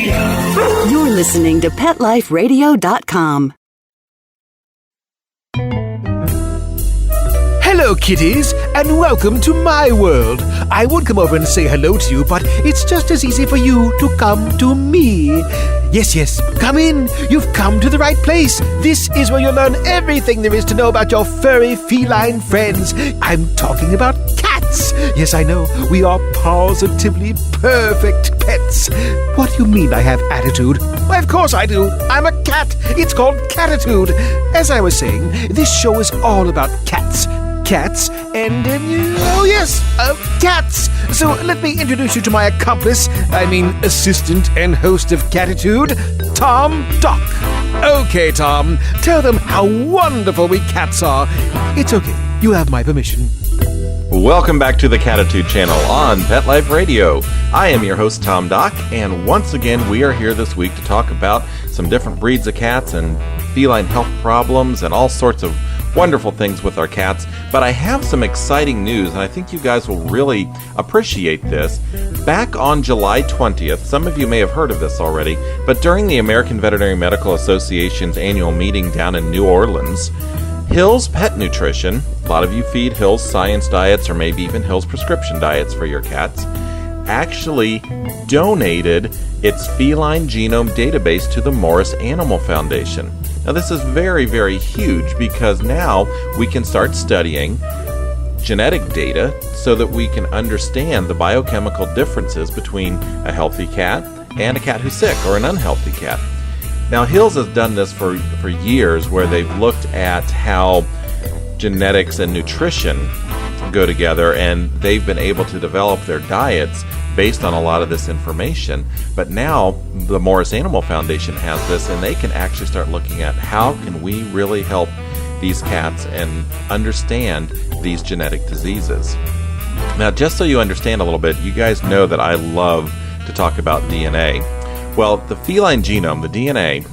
Radio. You're listening to PetLifeRadio.com. Hello, kitties, and welcome to my world. I would come over and say hello to you, but it's just as easy for you to come to me. Yes, come in. You've come to the right place. This is where you'll learn everything there is to know about your furry feline friends. I'm talking about cats. Yes, I know, we are positively perfect pets. What do you mean I have attitude? Why, of course I do. I'm a cat. It's called Cattitude. As I was saying, this show is all about cats. Cats and, cats. So let me introduce you to my assistant and host of Cattitude, Tom Doc. Okay, Tom, tell them how wonderful we cats are. It's okay, you have my permission. Welcome back to the Cattitude channel on Pet Life Radio. I am your host, Tom Doc, and once again, we are here this week to talk about some different breeds of cats and feline health problems and all sorts of wonderful things with our cats. But I have some exciting news, and I think you guys will really appreciate this. Back on July 20th, some of you may have heard of this already, but during the American Veterinary Medical Association's annual meeting down in New Orleans, Hill's Pet Nutrition, a lot of you feed Hill's Science Diets or maybe even Hill's Prescription Diets for your cats, actually donated its feline genome database to the Morris Animal Foundation. Now, this is very, very huge because now we can start studying genetic data so that we can understand the biochemical differences between a healthy cat and a cat who's sick or an unhealthy cat. Now, Hills has done this for years where they've looked at how genetics and nutrition go together, and they've been able to develop their diets based on a lot of this information. But now the Morris Animal Foundation has this, and they can actually start looking at how can we really help these cats and understand these genetic diseases. Now, just so you understand a little bit, you guys know that I love to talk about DNA. Well, the feline genome, the DNA,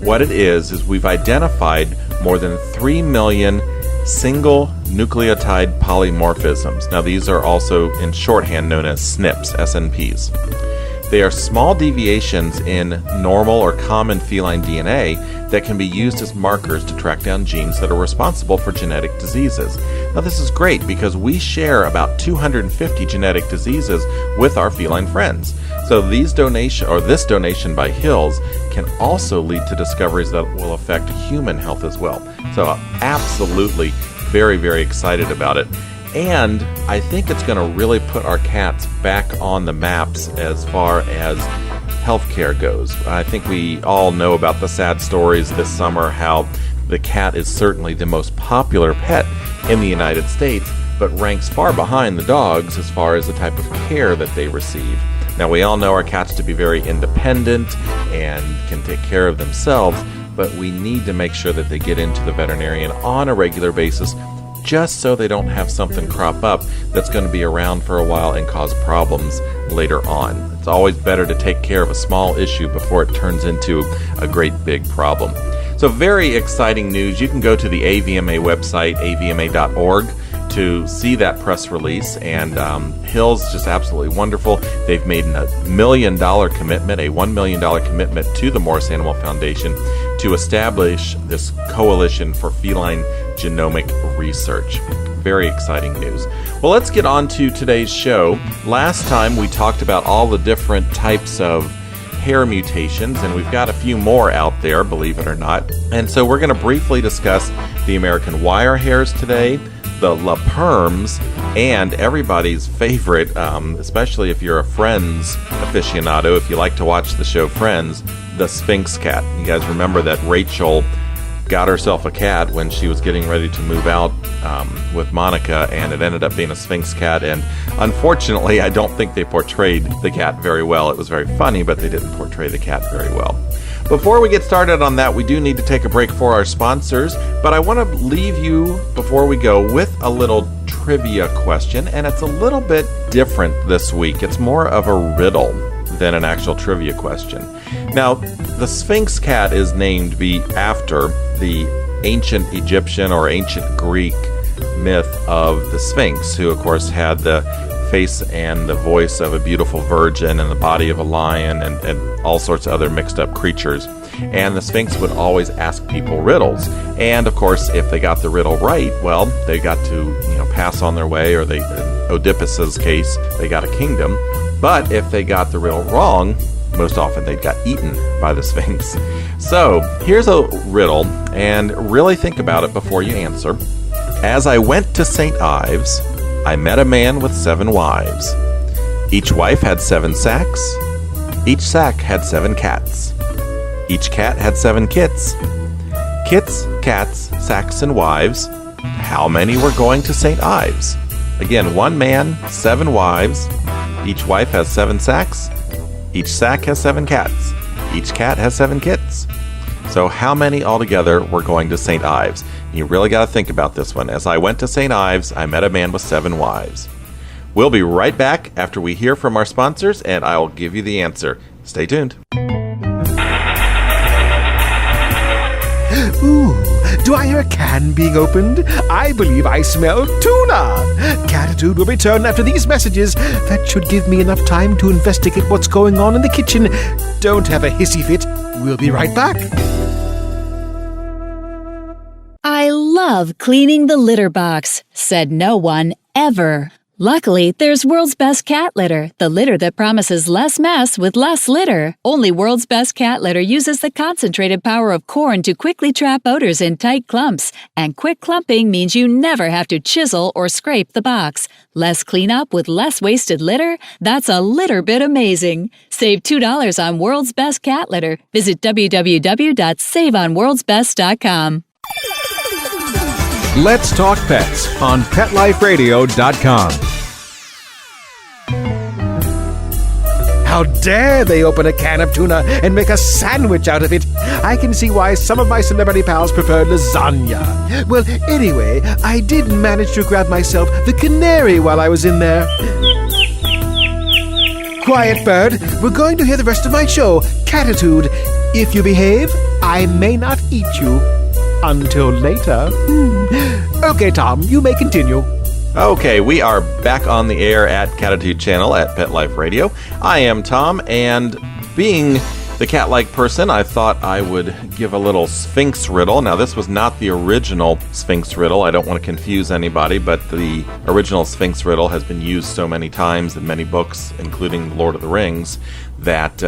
what it is we've identified more than 3 million single nucleotide polymorphisms. Now, these are also in shorthand known as SNPs, SNPs. They are small deviations in normal or common feline DNA that can be used as markers to track down genes that are responsible for genetic diseases. Now, this is great because we share about 250 genetic diseases with our feline friends. So this donation by Hills can also lead to discoveries that will affect human health as well. So absolutely very, very excited about it. And I think it's going to really put our cats back on the maps as far as healthcare goes. I think we all know about the sad stories this summer, how the cat is certainly the most popular pet in the United States, but ranks far behind the dogs as far as the type of care that they receive. Now, we all know our cats to be very independent and can take care of themselves, but we need to make sure that they get into the veterinarian on a regular basis just so they don't have something crop up that's going to be around for a while and cause problems later on. It's always better to take care of a small issue before it turns into a great big problem. So very exciting news. You can go to the AVMA website, avma.org, to see that press release, and Hill's just absolutely wonderful. They've made a $1 million commitment, a $1 million commitment to the Morris Animal Foundation to establish this coalition for feline genomic research. Very exciting news. Well, let's get on to today's show. Last time we talked about all the different types of hair mutations, and we've got a few more out there, believe it or not. And so we're going to briefly discuss the American Wirehairs today, the LaPerms, and everybody's favorite, especially if you're a Friends aficionado, if you like to watch the show Friends, the Sphynx cat. You guys remember that Rachel got herself a cat when she was getting ready to move out with Monica, and it ended up being a Sphynx cat, and unfortunately I don't think they portrayed the cat very well. It was very funny, but they didn't portray the cat very well. Before we get started on that, we do need to take a break for our sponsors, but I want to leave you, before we go, with a little trivia question, and it's a little bit different this week. It's more of a riddle than an actual trivia question. Now, the Sphynx cat is named after the ancient Egyptian or ancient Greek myth of the Sphynx, who of course had the face and the voice of a beautiful virgin and the body of a lion and all sorts of other mixed up creatures. And the Sphynx would always ask people riddles. And of course, if they got the riddle right, well, they got to, pass on their way, or in Oedipus's case, they got a kingdom. But if they got the riddle wrong, most often they got eaten by the Sphynx. So here's a riddle, and really think about it before you answer. As I went to St. Ives, I met a man with 7 wives. Each wife had 7 sacks. Each sack had 7 cats. Each cat had 7 kits. Kits, cats, sacks, and wives. How many were going to St. Ives? Again, 1 man, 7 wives. Each wife has 7 sacks. Each sack has 7 cats. Each cat has 7 kits. So how many altogether were going to St. Ives? You really got to think about this one. As I went to St. Ives, I met a man with 7 wives. We'll be right back after we hear from our sponsors, and I'll give you the answer. Stay tuned. Ooh, do I hear a can being opened? I believe I smell tuna. Cattitude will return after these messages. That should give me enough time to investigate what's going on in the kitchen. Don't have a hissy fit. We'll be right back. I love cleaning the litter box, said no one ever. Luckily, there's World's Best Cat Litter, the litter that promises less mess with less litter. Only World's Best Cat Litter uses the concentrated power of corn to quickly trap odors in tight clumps. And quick clumping means you never have to chisel or scrape the box. Less cleanup with less wasted litter? That's a litter bit amazing. Save $2 on World's Best Cat Litter. Visit www.saveonworldsbest.com. Let's Talk Pets on PetLifeRadio.com. How dare they open a can of tuna and make a sandwich out of it? I can see why some of my celebrity pals prefer lasagna. Well, anyway, I did manage to grab myself the canary while I was in there. Quiet, bird. We're going to hear the rest of my show, Cattitude. If you behave, I may not eat you. Until later. Okay, Tom, you may continue. Okay, we are back on the air at Cattitude Channel at Pet Life Radio. I am Tom, and being the cat-like person, I thought I would give a little Sphynx riddle. Now, this was not the original Sphynx riddle. I don't want to confuse anybody, but the original Sphynx riddle has been used so many times in many books, including Lord of the Rings, that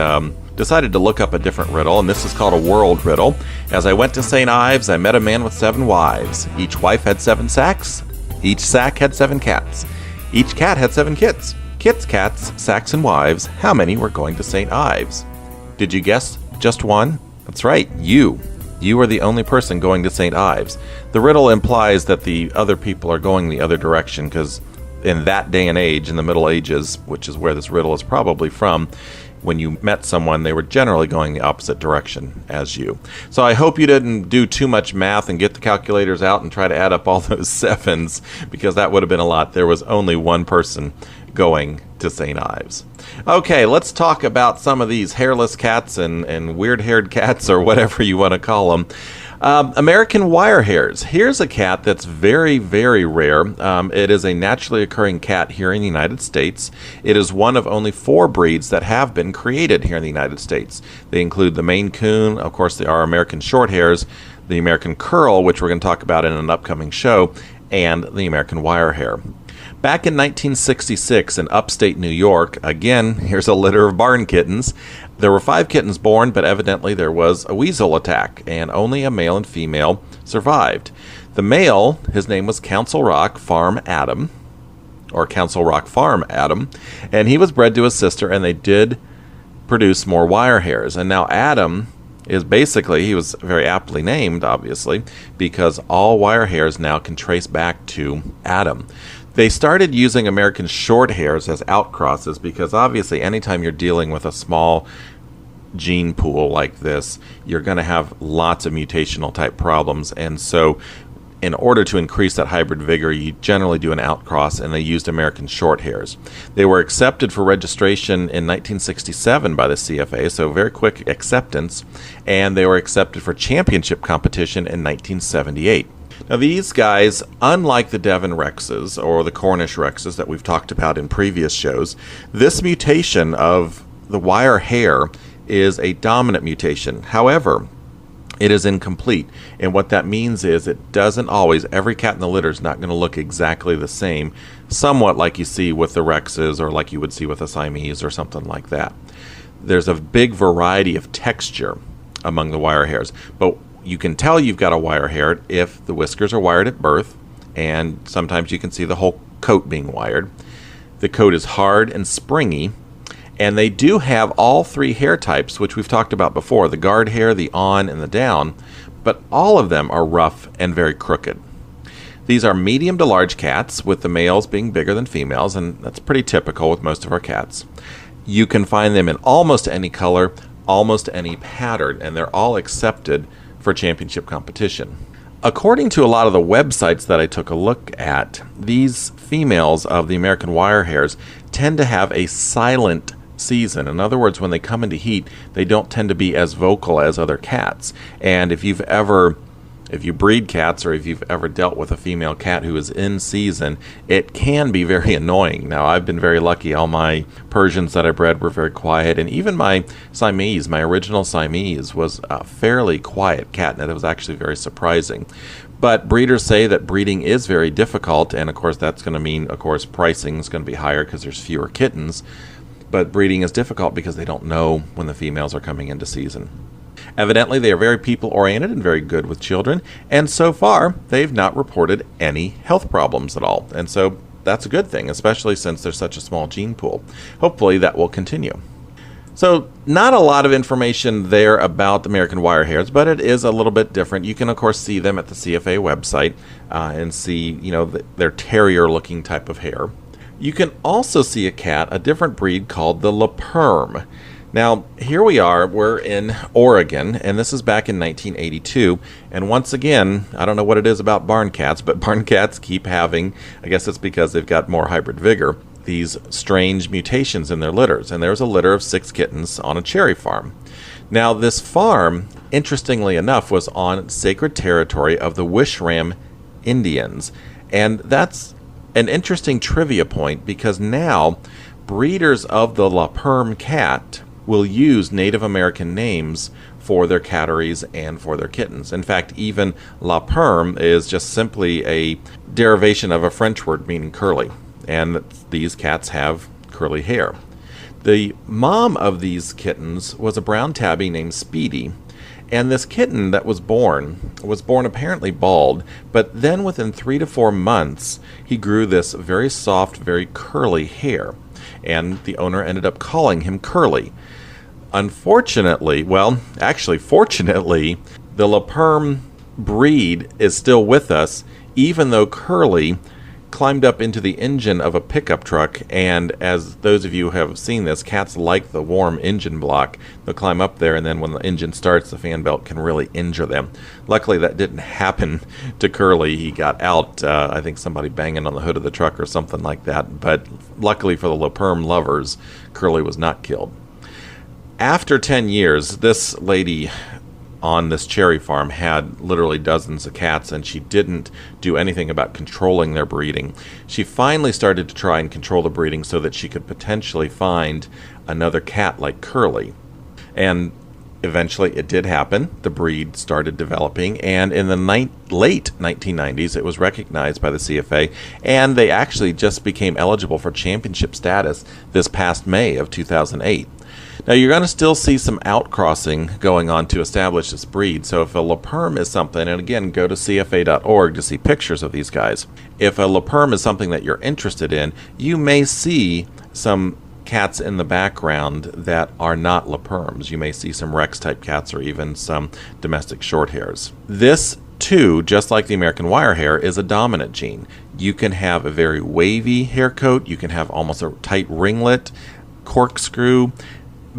decided to look up a different riddle, and this is called a world riddle. As I went to St. Ives, I met a man with 7 wives. Each wife had 7 sacks. Each sack had 7 cats. Each cat had 7 kits. Kits, cats, sacks, and wives. How many were going to St. Ives? Did you guess just one? That's right, you. You are the only person going to St. Ives. The riddle implies that the other people are going the other direction, because in that day and age, in the Middle Ages, which is where this riddle is probably from, when you met someone, they were generally going the opposite direction as you. So I hope you didn't do too much math and get the calculators out and try to add up all those 7s, because that would have been a lot. There was only one person going to St. Ives. Okay, let's talk about some of these hairless cats and weird-haired cats, or whatever you want to call them. American Wirehairs. Here's a cat that's very, very rare. It is a naturally occurring cat here in the United States. It is one of only 4 breeds that have been created here in the United States. They include the Maine Coon, of course, there are American Shorthairs, the American Curl, which we're going to talk about in an upcoming show, and the American Wirehair. Back in 1966 in upstate New York, again, here's a litter of barn kittens. There were 5 kittens born, but evidently there was a weasel attack, and only a male and female survived. The male, his name was Council Rock Farm Adam, and he was bred to his sister, and they did produce more wire hairs. And now Adam is basically, he was very aptly named, obviously, because all wire hairs now can trace back to Adam. They started using American Shorthairs as outcrosses because obviously anytime you're dealing with a small gene pool like this, you're going to have lots of mutational type problems. And so in order to increase that hybrid vigor, you generally do an outcross, and they used American Shorthairs. They were accepted for registration in 1967 by the CFA, so very quick acceptance, and they were accepted for championship competition in 1978. Now these guys, unlike the Devon Rexes or the Cornish Rexes that we've talked about in previous shows, this mutation of the wire hair is a dominant mutation. However, it is incomplete, and what that means is it doesn't always, every cat in the litter is not going to look exactly the same, somewhat like you see with the Rexes or like you would see with a Siamese or something like that. There's a big variety of texture among the wire hairs, but you can tell you've got a wire hair if the whiskers are wired at birth, and sometimes you can see the whole coat being wired. The coat is hard and springy, and they do have all three hair types, which we've talked about before, the guard hair, the on, and the down, but all of them are rough and very crooked. These are medium to large cats, with the males being bigger than females, and that's pretty typical with most of our cats. You can find them in almost any color, almost any pattern, and they're all accepted for championship competition. According to a lot of the websites that I took a look at, these females of the American Wirehairs tend to have a silent season. In other words, when they come into heat, they don't tend to be as vocal as other cats. And if you breed cats, or if you've ever dealt with a female cat who is in season, it can be very annoying. Now, I've been very lucky. All my Persians that I bred were very quiet, and even my Siamese, my original Siamese, was a fairly quiet cat, and it was actually very surprising. But breeders say that breeding is very difficult, and of course that's going to mean, of course, pricing is going to be higher because there's fewer kittens. But breeding is difficult because they don't know when the females are coming into season. Evidently, they are very people-oriented and very good with children, and so far, they've not reported any health problems at all. And so that's a good thing, especially since there's such a small gene pool. Hopefully, that will continue. So, not a lot of information there about American Wirehairs, but it is a little bit different. You can, of course, see them at the CFA website and see, their terrier-looking type of hair. You can also see a cat, a different breed called the LaPerm. Now, here we are, we're in Oregon, and this is back in 1982, and once again, I don't know what it is about barn cats, but barn cats keep having, I guess it's because they've got more hybrid vigor, these strange mutations in their litters, and there's a litter of 6 kittens on a cherry farm. Now, this farm, interestingly enough, was on sacred territory of the Wishram Indians, and that's an interesting trivia point because now breeders of the LaPerm cat will use Native American names for their catteries and for their kittens. In fact, even LaPerm is just simply a derivation of a French word meaning curly, and these cats have curly hair. The mom of these kittens was a brown tabby named Speedy, and this kitten that was born apparently bald, but then within 3 to 4 months, he grew this very soft, very curly hair, and the owner ended up calling him Curly. Fortunately, the LaPerm breed is still with us, even though Curly climbed up into the engine of a pickup truck, and as those of you who have seen this, cats like the warm engine block. They'll climb up there, and then when the engine starts, the fan belt can really injure them. Luckily, that didn't happen to Curly. He got out, I think somebody banging on the hood of the truck or something like that, but luckily for the LaPerm lovers, Curly was not killed. After 10 years, this lady on this cherry farm had literally dozens of cats, and she didn't do anything about controlling their breeding. She finally started to try and control the breeding so that she could potentially find another cat like Curly. And eventually it did happen. The breed started developing, and in the late 1990s it was recognized by the CFA, and they actually just became eligible for championship status this past May of 2008. Now, you're going to still see some outcrossing going on to establish this breed, so if a LaPerm is something, and again, go to cfa.org to see pictures of these guys. If a LaPerm is something that you're interested in, you may see some cats in the background that are not LaPerms. You may see some Rex-type cats or even some domestic shorthairs. This, too, just like the American Wirehair, is a dominant gene. You can have a very wavy hair coat, you can have almost a tight ringlet, corkscrew.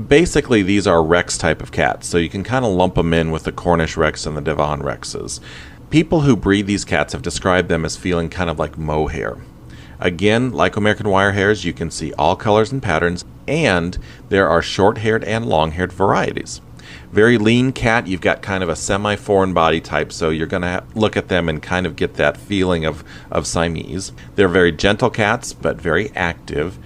Basically, these are Rex type of cats, so you can kind of lump them in with the Cornish Rex and the Devon Rexes. People who breed these cats have described them as feeling kind of like mohair. Again, like American Wirehairs, you can see all colors and patterns, and there are short-haired and long-haired varieties. Very lean cat, you've got kind of a semi-foreign body type, so you're going to look at them and kind of get that feeling of Siamese. They're very gentle cats, but very active.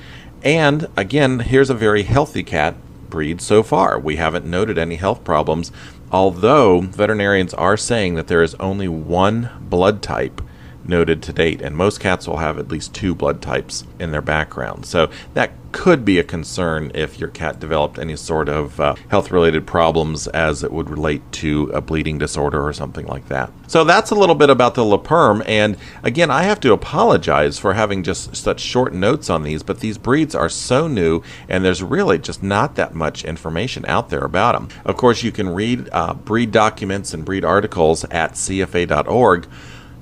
And again, here's a very healthy cat breed so far. We haven't noted any health problems, although veterinarians are saying that there is only one blood type noted to date, and most cats will have at least 2 blood types in their background. So that could be a concern if your cat developed any sort of health-related problems as it would relate to a bleeding disorder or something like that. So that's a little bit about the LaPerm, and again, I have to apologize for having just such short notes on these, but these breeds are so new, and there's really just not that much information out there about them. Of course, you can read breed documents and breed articles at CFA.org,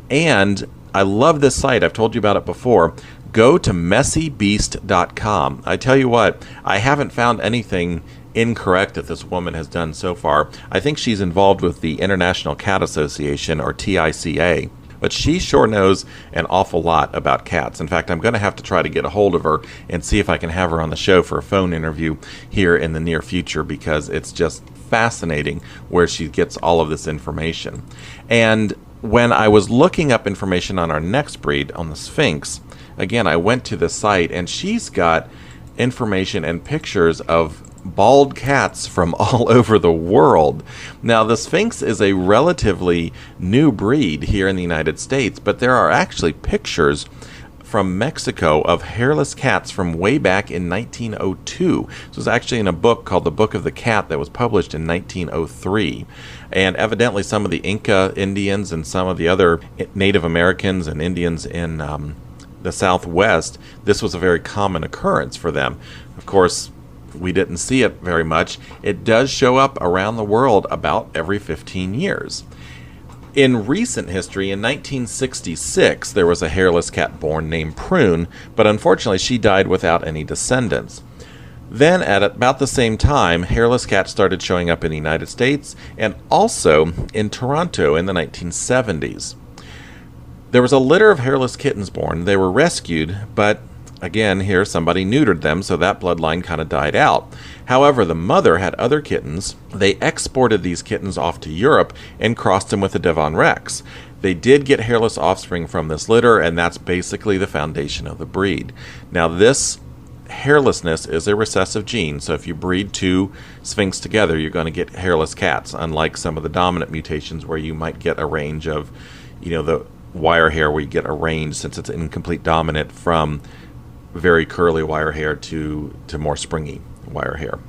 and I love this site. I've told you about it before. Go to messybeast.com. I tell you what, I haven't found anything incorrect that this woman has done so far. I think she's involved with the International Cat Association, or TICA, but she sure knows an awful lot about cats. In fact, I'm going to have to try to get a hold of her and see if I can have her on the show for a phone interview here in the near future, because it's just fascinating where she gets all of this information. And when I was looking up information on our next breed, on the Sphynx, again, I went to the site, and she's got information and pictures of bald cats from all over the world. Now, the Sphynx is a relatively new breed here in the United States, but there are actually pictures from Mexico of hairless cats from way back in 1902. This was actually in a book called The Book of the Cat that was published in 1903. And evidently some of the Inca Indians and some of the other Native Americans and Indians in the Southwest, this was a very common occurrence for them. Of course, we didn't see it very much. It does show up around the world about every 15 years. In recent history, in 1966, there was a hairless cat born named Prune, but unfortunately she died without any descendants. Then, at about the same time, hairless cats started showing up in the United States and also in Toronto in the 1970s. There was a litter of hairless kittens born. They were rescued, but again, here somebody neutered them, so that bloodline kind of died out. However, the mother had other kittens. They exported these kittens off to Europe and crossed them with the Devon Rex. They did get hairless offspring from this litter, and that's basically the foundation of the breed. Now, this hairlessness is a recessive gene, so if you breed 2 Sphynx together, you're going to get hairless cats, unlike some of the dominant mutations where you might get a range of, the wire hair, where you get a range, since it's an incomplete dominant, from very curly wire hair to more springy wire hair.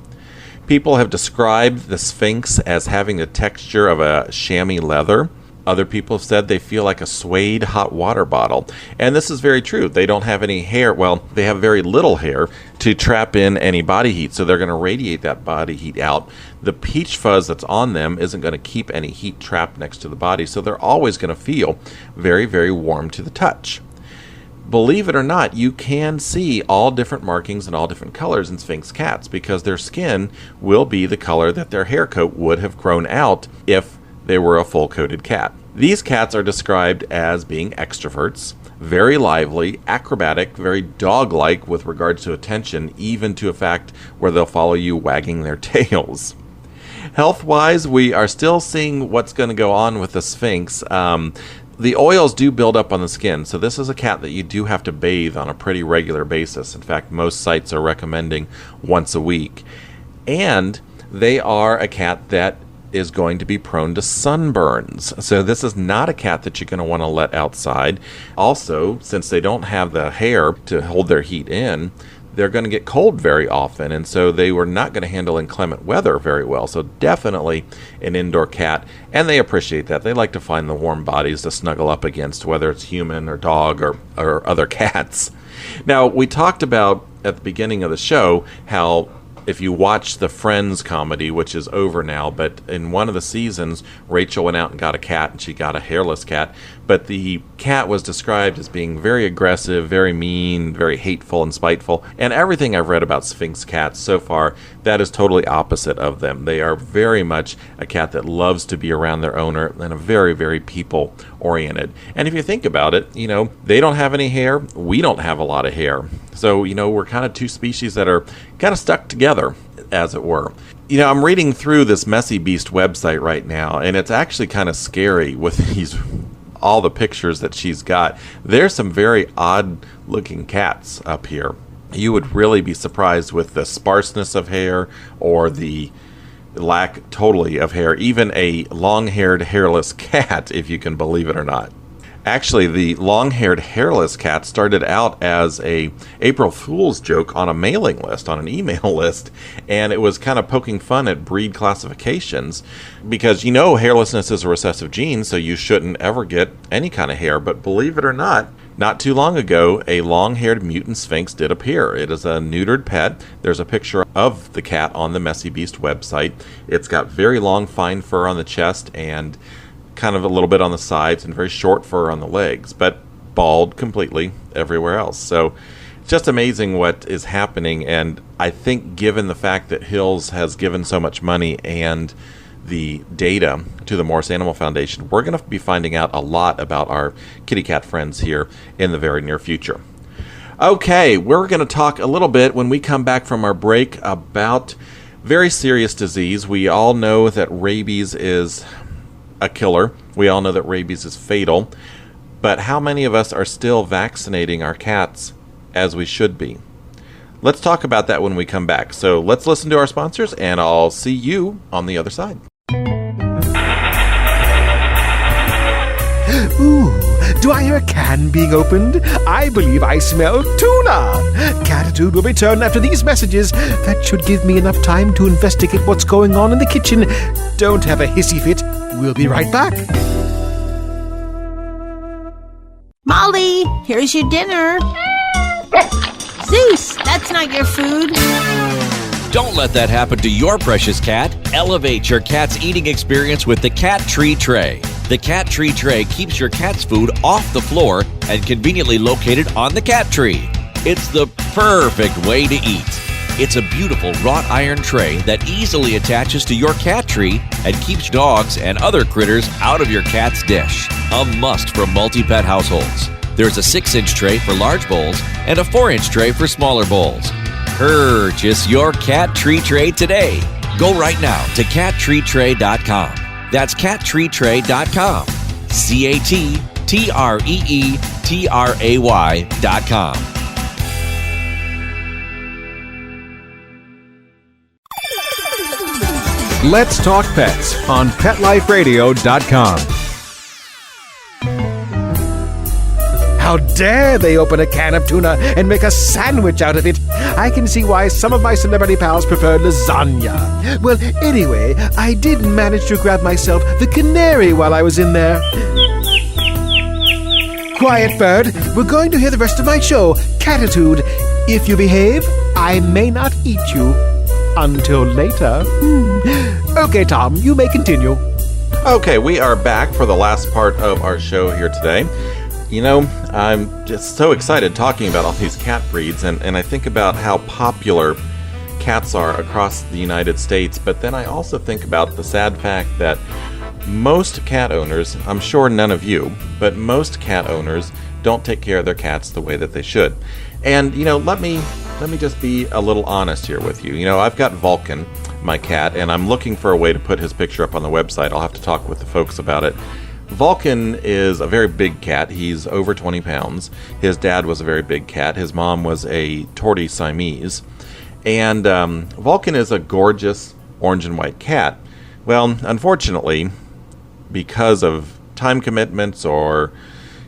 People have described the Sphynx as having the texture of a chamois leather. Other people have said they feel like a suede hot water bottle. And this is very true. They don't have any hair. Well, they have very little hair to trap in any body heat, so they're going to radiate that body heat out. The peach fuzz that's on them isn't going to keep any heat trapped next to the body, so they're always going to feel very, very warm to the touch. Believe it or not, you can see all different markings and all different colors in Sphynx cats, because their skin will be the color that their hair coat would have grown out if they were a full-coated cat. These cats are described as being extroverts, very lively, acrobatic, very dog-like with regards to attention, even to a fact where they'll follow you wagging their tails. Health-wise, we are still seeing what's going to go on with the Sphynx. The oils do build up on the skin, so this is a cat that you do have to bathe on a pretty regular basis. In fact, most sites are recommending once a week. And they are a cat that is going to be prone to sunburns. So this is not a cat that you're going to want to let outside. Also, since they don't have the hair to hold their heat in, they're going to get cold very often, and so they were not going to handle inclement weather very well. So definitely an indoor cat, and they appreciate that. They like to find the warm bodies to snuggle up against, whether it's human or dog or other cats. Now, we talked about at the beginning of the show how if you watch the Friends comedy, which is over now, but in one of the seasons, Rachel went out and got a cat, and she got a hairless cat. But the cat was described as being very aggressive, very mean, very hateful and spiteful. And everything I've read about Sphynx cats so far, that is totally opposite of them. They are very much a cat that loves to be around their owner and a very, very people-oriented. And if you think about it, they don't have any hair. We don't have a lot of hair. So, we're kind of two species that are kind of stuck together. as it were. I'm reading through this Messy Beast website right now, and it's actually kind of scary with all the pictures that she's got. There's some very odd-looking cats up here. You would really be surprised with the sparseness of hair or the lack totally of hair. Even a long-haired hairless cat, if you can believe it or not. Actually, the long-haired hairless cat started out as a April Fool's joke on a mailing list, on an email list, and it was kind of poking fun at breed classifications because, hairlessness is a recessive gene, so you shouldn't ever get any kind of hair. But believe it or not too long ago, a long-haired mutant Sphynx did appear. It is a neutered pet. There's a picture of the cat on the Messy Beast website. It's got very long, fine fur on the chest and kind of a little bit on the sides and very short fur on the legs, but bald completely everywhere else. So it's just amazing what is happening, and I think given the fact that Hills has given so much money and the data to the Morris Animal Foundation, we're going to be finding out a lot about our kitty cat friends here in the very near future. Okay, we're going to talk a little bit when we come back from our break about very serious disease. We all know that rabies is a killer. We all know that rabies is fatal. But how many of us are still vaccinating our cats as we should be? Let's talk about that when we come back. So let's listen to our sponsors, and I'll see you on the other side. Ooh, do I hear a can being opened? I believe I smell tuna. Cattitude will return after these messages. That should give me enough time to investigate what's going on in the kitchen. Don't have a hissy fit. We'll be right back. Molly, here's your dinner. Zeus, that's not your food. Don't let that happen to your precious cat. Elevate your cat's eating experience with the Cat Tree Tray. The Cat Tree Tray keeps your cat's food off the floor and conveniently located on the cat tree. It's the perfect way to eat. It's a beautiful wrought iron tray that easily attaches to your cat tree and keeps dogs and other critters out of your cat's dish. A must for multi-pet households. There's a 6-inch tray for large bowls and a 4-inch tray for smaller bowls. Purchase your Cat Tree Tray today. Go right now to cattreetray.com. That's cattreetray.com. cattreetray.com. Let's Talk Pets on PetLifeRadio.com. How dare they open a can of tuna and make a sandwich out of it? I can see why some of my celebrity pals prefer lasagna. Well, anyway, I did manage to grab myself the canary while I was in there. Quiet, bird. We're going to hear the rest of my show, Cattitude. If you behave, I may not eat you. Until later. Okay, Tom, you may continue. Okay, we are back for the last part of our show here today. I'm just so excited talking about all these cat breeds, and I think about how popular cats are across the United States, but then I also think about the sad fact that most cat owners, I'm sure none of you, but most cat owners don't take care of their cats the way that they should. And, let me just be a little honest here with you. I've got Vulcan, my cat, and I'm looking for a way to put his picture up on the website. I'll have to talk with the folks about it. Vulcan is a very big cat. He's over 20 pounds. His dad was a very big cat. His mom was a Tortie Siamese. And Vulcan is a gorgeous orange and white cat. Well, unfortunately, because of time commitments or,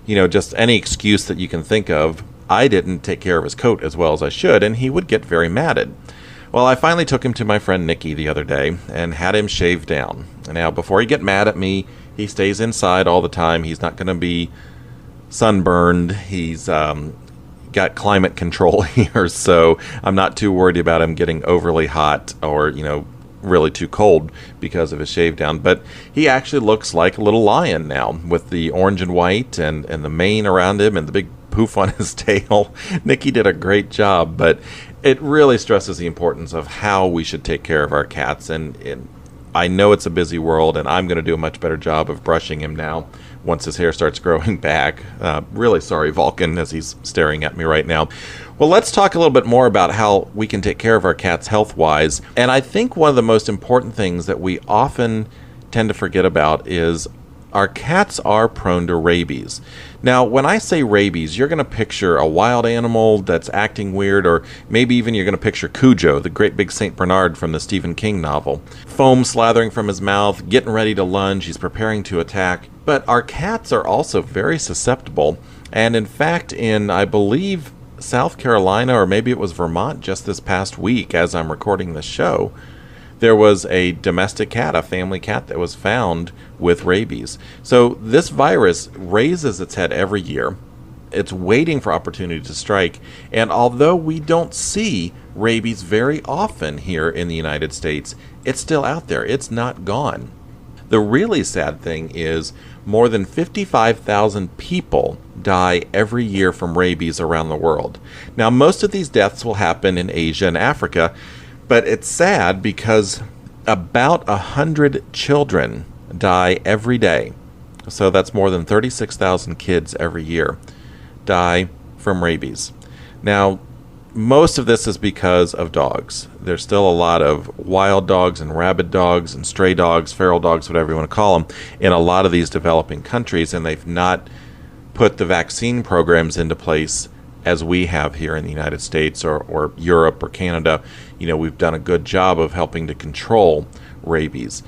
just any excuse that you can think of, I didn't take care of his coat as well as I should, and he would get very matted. Well, I finally took him to my friend Nikki the other day and had him shaved down. Now, before he get mad at me, he stays inside all the time. He's not going to be sunburned. He's got climate control here, so I'm not too worried about him getting overly hot or, really too cold because of his shave down. But he actually looks like a little lion now with the orange and white and the mane around him and the big poof on his tail. Nikki did a great job, but it really stresses the importance of how we should take care of our cats. And I know it's a busy world, and I'm going to do a much better job of brushing him now once his hair starts growing back. Really sorry, Vulcan, as he's staring at me right now. Well, let's talk a little bit more about how we can take care of our cats health-wise. And I think one of the most important things that we often tend to forget about is our cats are prone to rabies. Now, when I say rabies, you're going to picture a wild animal that's acting weird, or maybe even you're going to picture Cujo, the great big St. Bernard from the Stephen King novel. Foam slathering from his mouth, getting ready to lunge, he's preparing to attack. But our cats are also very susceptible, and in fact, in, I believe, South Carolina, or maybe it was Vermont just this past week as I'm recording this show, there was a domestic cat, a family cat, that was found with rabies. So this virus raises its head every year. It's waiting for opportunity to strike. And although we don't see rabies very often here in the United States, it's still out there. It's not gone. The really sad thing is more than 55,000 people die every year from rabies around the world. Now, most of these deaths will happen in Asia and Africa, but it's sad because about 100 children die every day. So that's more than 36,000 kids every year die from rabies. Now, most of this is because of dogs. There's still a lot of wild dogs and rabid dogs and stray dogs, feral dogs, whatever you want to call them, in a lot of these developing countries, and they've not put the vaccine programs into place as we have here in the United States or Europe or Canada. You know, we've done a good job of helping to control rabies.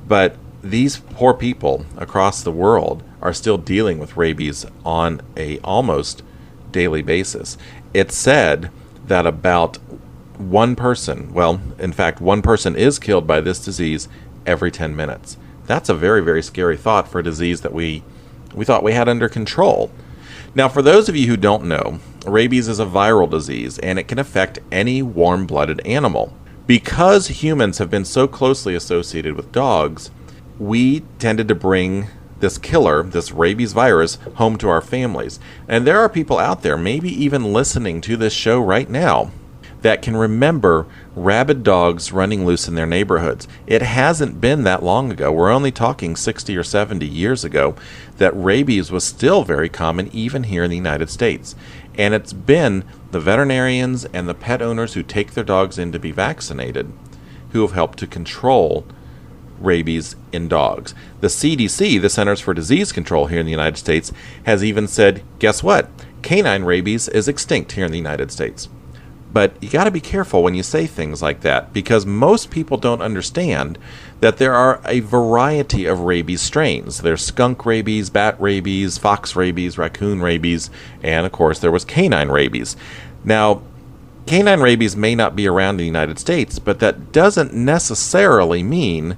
But these poor people across the world are still dealing with rabies on a almost daily basis. It's said that about one person, well, in fact, one person is killed by this disease every 10 minutes. That's a very, very scary thought for a disease that we thought we had under control. Now, for those of you who don't know, rabies is a viral disease, and it can affect any warm-blooded animal. Because humans have been so closely associated with dogs, we tended to bring this killer, this rabies virus, home to our families. And there are people out there, maybe even listening to this show right now, that can remember rabid dogs running loose in their neighborhoods. It hasn't been that long ago. We're only talking 60 or 70 years ago that rabies was still very common even here in the United States. And it's been the veterinarians and the pet owners who take their dogs in to be vaccinated who have helped to control rabies in dogs. The CDC, the Centers for Disease Control here in the United States, has even said, guess what? Canine rabies is extinct here in the United States. But you got to be careful when you say things like that, because most people don't understand that there are a variety of rabies strains. There's skunk rabies, bat rabies, fox rabies, raccoon rabies, and of course there was canine rabies. Now, canine rabies may not be around in the United States, but that doesn't necessarily mean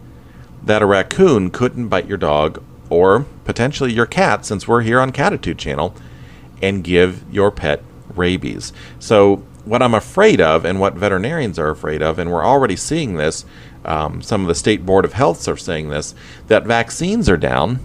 that a raccoon couldn't bite your dog or potentially your cat, since we're here on Cattitude channel, and give your pet rabies. So what I'm afraid of, and what veterinarians are afraid of, and we're already seeing this, some of the state board of healths are saying this, that vaccines are down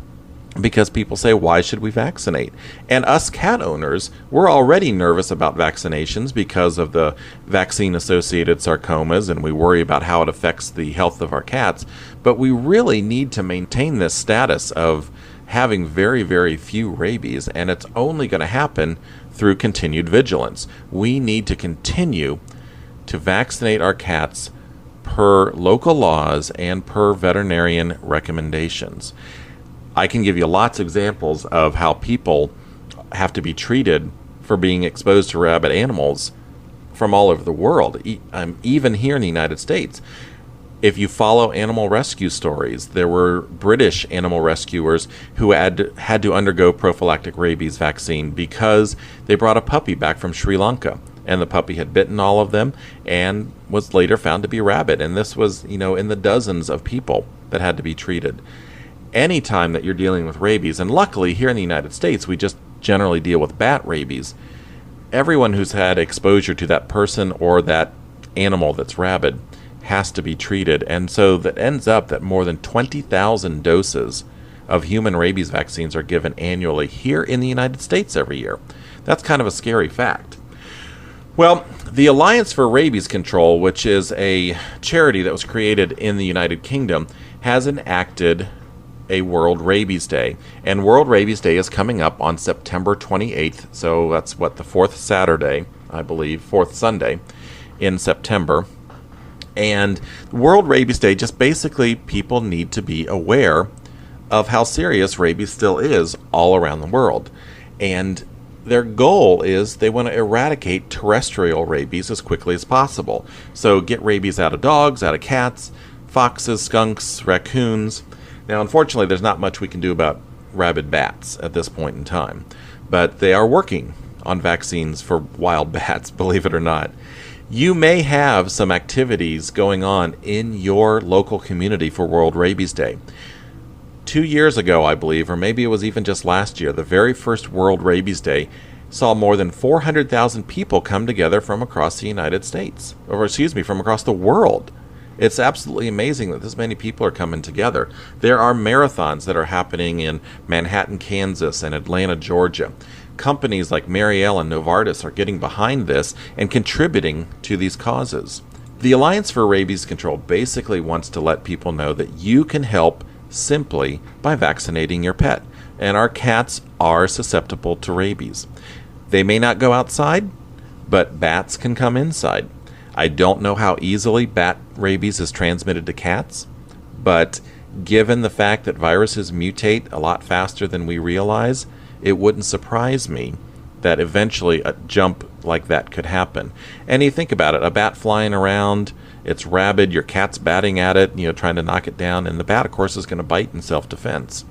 because people say, why should we vaccinate? And us cat owners, we're already nervous about vaccinations because of the vaccine-associated sarcomas, and we worry about how it affects the health of our cats. But we really need to maintain this status of having very, very few rabies, and it's only going to happen through continued vigilance. We need to continue to vaccinate our cats per local laws and per veterinarian recommendations. I can give you lots of examples of how people have to be treated for being exposed to rabid animals from all over the world, even here in the United States. If you follow animal rescue stories, there were British animal rescuers who had to undergo prophylactic rabies vaccine because they brought a puppy back from Sri Lanka, and the puppy had bitten all of them and was later found to be rabid. And this was, in the dozens of people that had to be treated. Anytime that you're dealing with rabies, and luckily here in the United States, we just generally deal with bat rabies, everyone who's had exposure to that person or that animal that's rabid has to be treated. And so that ends up that more than 20,000 doses of human rabies vaccines are given annually here in the United States every year. That's kind of a scary fact. Well, the Alliance for Rabies Control, which is a charity that was created in the United Kingdom, has enacted a World Rabies Day. And World Rabies Day is coming up on September 28th. So that's the fourth Saturday, I believe, fourth Sunday in September. And World Rabies Day, just basically people need to be aware of how serious rabies still is all around the world. And their goal is they want to eradicate terrestrial rabies as quickly as possible. So get rabies out of dogs, out of cats, foxes, skunks, raccoons. Now, unfortunately, there's not much we can do about rabid bats at this point in time. But they are working on vaccines for wild bats, believe it or not. You may have some activities going on in your local community for World Rabies Day. 2 years ago, I believe, or maybe it was even just last year, the very first World Rabies Day saw more than 400,000 people come together from across the United States, from across the world. It's absolutely amazing that this many people are coming together. There are marathons that are happening in Manhattan, Kansas, and Atlanta, Georgia. Companies like Marielle and Novartis are getting behind this and contributing to these causes. The Alliance for Rabies Control basically wants to let people know that you can help simply by vaccinating your pet. And our cats are susceptible to rabies. They may not go outside, but bats can come inside. I don't know how easily bat rabies is transmitted to cats, but given the fact that viruses mutate a lot faster than we realize, it wouldn't surprise me that eventually a jump like that could happen. And you think about it, a bat flying around, it's rabid, your cat's batting at it, trying to knock it down, and the bat, of course, is going to bite in self-defense.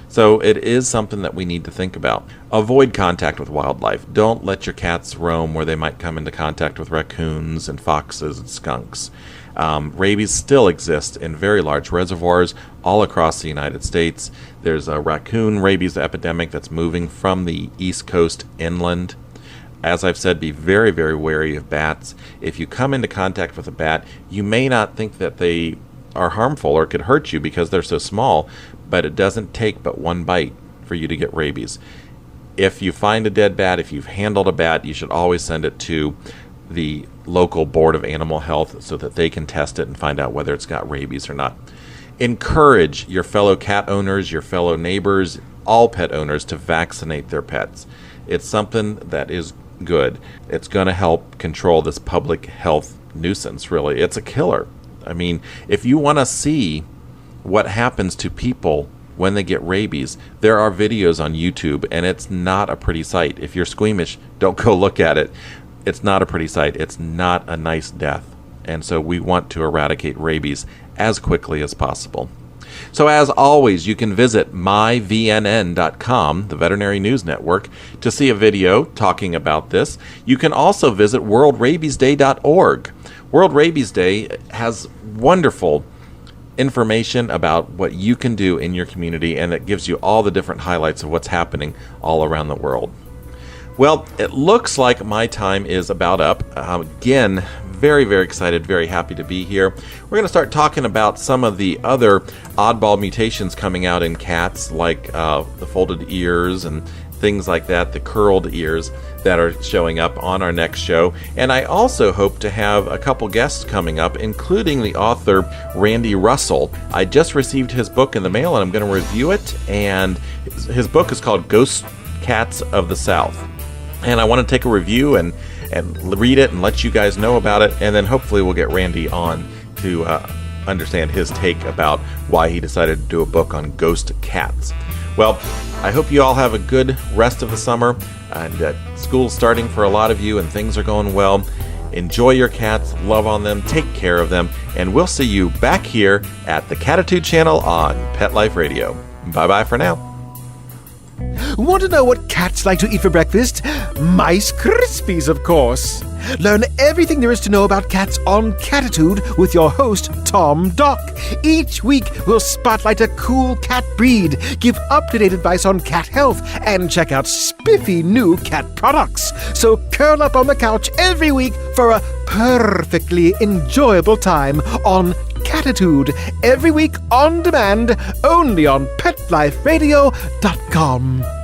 So it is something that we need to think about. Avoid contact with wildlife. Don't let your cats roam where they might come into contact with raccoons and foxes and skunks. Rabies still exists in very large reservoirs all across the United States. There's a raccoon rabies epidemic that's moving from the East Coast inland. As I've said, be very, very wary of bats. If you come into contact with a bat, you may not think that they are harmful or could hurt you because they're so small, but it doesn't take but one bite for you to get rabies. If you find a dead bat, if you've handled a bat, you should always send it to the local Board of Animal Health so that they can test it and find out whether it's got rabies or not. Encourage your fellow cat owners, your fellow neighbors, all pet owners to vaccinate their pets. It's something that is good. It's going to help control this public health nuisance, really. It's a killer. I mean, if you want to see what happens to people when they get rabies, there are videos on YouTube, and it's not a pretty sight. If you're squeamish, don't go look at it. It's not a pretty sight. It's not a nice death. And so we want to eradicate rabies as quickly as possible. So as always, you can visit myvnn.com, the Veterinary News Network, to see a video talking about this. You can also visit worldrabiesday.org. World Rabies Day has wonderful information about what you can do in your community, and it gives you all the different highlights of what's happening all around the world. Well, it looks like my time is about up. Again, very, very excited, very happy to be here. We're going to start talking about some of the other oddball mutations coming out in cats, like the folded ears and things like that, the curled ears that are showing up on our next show. And I also hope to have a couple guests coming up, including the author Randy Russell. I just received his book in the mail, and I'm going to review it. And his book is called Ghost Cats of the South. And I want to take a review and read it and let you guys know about it. And then hopefully we'll get Randy on to understand his take about why he decided to do a book on ghost cats. Well, I hope you all have a good rest of the summer, and school's starting for a lot of you and things are going well. Enjoy your cats, love on them, take care of them, and we'll see you back here at the Cattitude channel on Pet Life Radio. Bye-bye for now. Want to know what cats like to eat for breakfast? Mice Krispies, of course. Learn everything there is to know about cats on Cattitude with your host, Tom Dock. Each week, we'll spotlight a cool cat breed, give up-to-date advice on cat health, and check out spiffy new cat products. So curl up on the couch every week for a perfectly enjoyable time on Cattitude, every week on demand, only on PetLifeRadio.com.